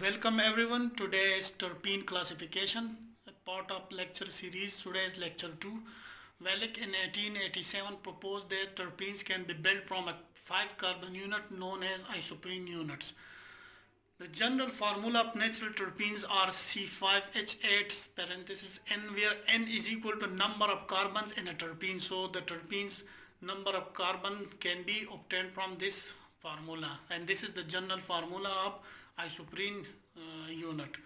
Welcome everyone. Today is terpene classification, a part of lecture series. Today is lecture 2. Wellick in 1887 proposed that terpenes can be built from a 5 carbon unit known as isoprene units. The general formula of natural terpenes are C5H8 parenthesis N, where N is equal to number of carbons in a terpene. So the terpenes number of carbon can be obtained from this formula, and this is the general formula of isoprene unit.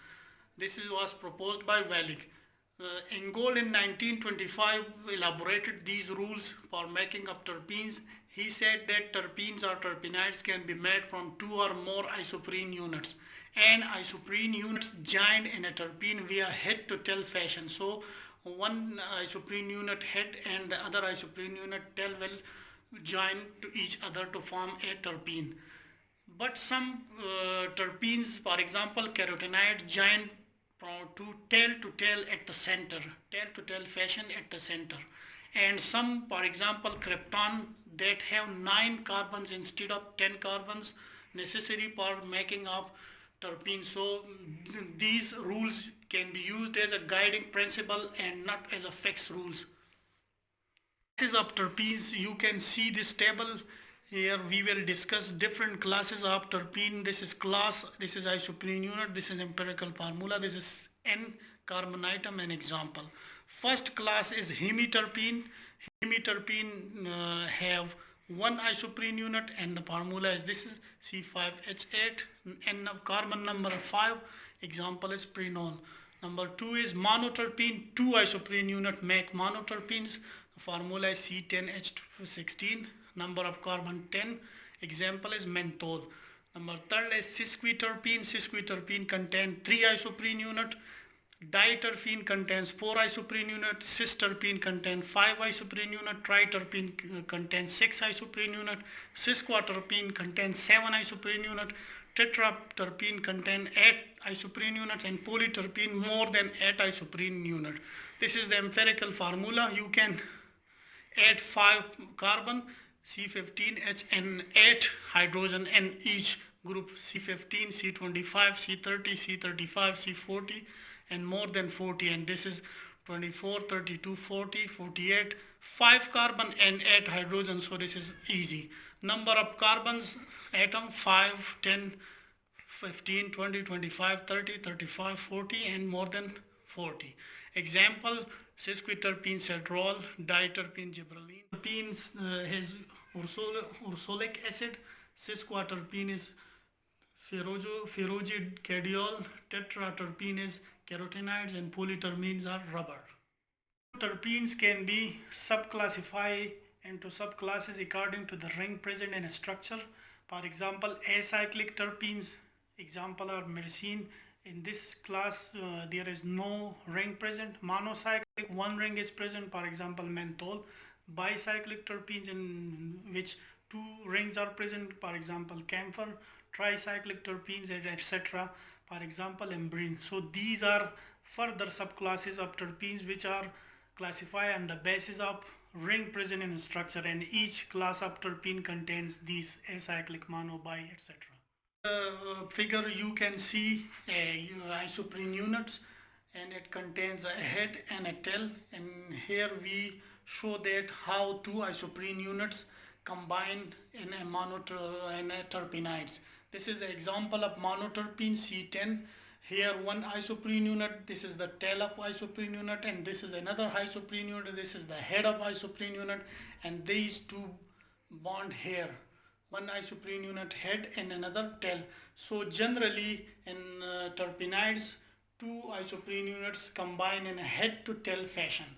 Was proposed by Wellick. Ingold in 1925 elaborated these rules for making up terpenes. He said that terpenes or terpenoids can be made from 2 or more isoprene units, and isoprene units joined in a terpene via head to tail fashion. So one isoprene unit head and the other isoprene unit tail will join to each other to form a terpene. But some terpenes, for example carotenoids, join to tail at the center, tail to tail fashion at the center. And some, for example krypton, that have 9 carbons instead of 10 carbons necessary for making of terpene. So these rules can be used as a guiding principle and not as a fixed rules. Classes of terpenes, you can see this table here. We will discuss different classes of terpene. This is class, this is isoprene unit, this is empirical formula, this is N carbon atom and example. First class is hemiterpene. Hemiterpene have one isoprene unit and the formula is this is C5H8 and carbon number 5, example is prenol. Number 2 is monoterpene, 2 isoprene unit make monoterpenes. The formula is C10H16, number of carbon 10, example is menthol. Number 3 is sesquiterpene. Sesquiterpene contains 3 isoprene unit. Diterpene contains 4 isoprene unit. Cisterpene contains 5 isoprene unit. Triterpene contains 6 isoprene unit. Sesquiterpene contains 7 isoprene unit. Tetraterpene contains 8 isoprene units, and polyterpene more than 8 isoprene unit. This is the empirical formula. You can add 5 carbon C15H and 8 hydrogen in each group, C15, C25, C30, C35, C40 and more than 40, and this is 24, 32, 40, 48, 5 carbon and 8 hydrogen. So this is easy. Number of carbons atom 5, 10, 15, 20, 25, 30, 35, 40 and more than 40. Example sesquiterpene cedrol, diterpene gibberellin. Terpenes has ursolic acid. Sesquiterpene is ferrogidicadiol. Tetraterpene is carotenoids, and polyterpenes are rubber. Terpenes can be subclassified into subclasses according to the ring present in a structure. For example, acyclic terpenes, example are myrcene. In this class there is no ring present. Monocyclic, one ring is present, for example menthol. Bicyclic terpenes, in which 2 rings are present, for example camphor. Tricyclic terpenes, etc., for example ambrine. So these are further subclasses of terpenes which are classified on the basis of ring present in a structure, and each class of terpene contains these acyclic, mono, bi, etc. Figure you can see isoprene units, and it contains a head and a tail, and here we show that how 2 isoprene units combine in a terpenoids. This is an example of monoterpene C10. Here one isoprene unit, this is the tail of isoprene unit, and this is another isoprene unit, this is the head of isoprene unit, and these 2 bond here. One isoprene unit head and another tail. So generally in terpenoids 2 isoprene units combine in a head to tail fashion.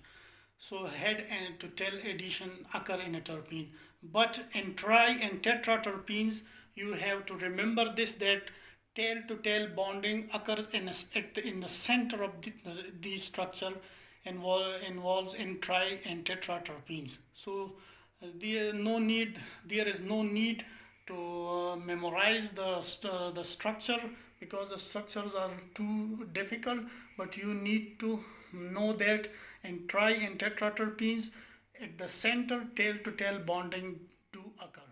So head and to tail addition occur in a terpene. But in tri and tetraterpenes you have to remember this, that tail to tail bonding occurs in the center of the structure, involves in tri and tetraterpenes. So there is no need to memorize the structure, because the structures are too difficult, but you need to know that in tri and tetraterpenes at the center tail to tail bonding do occur.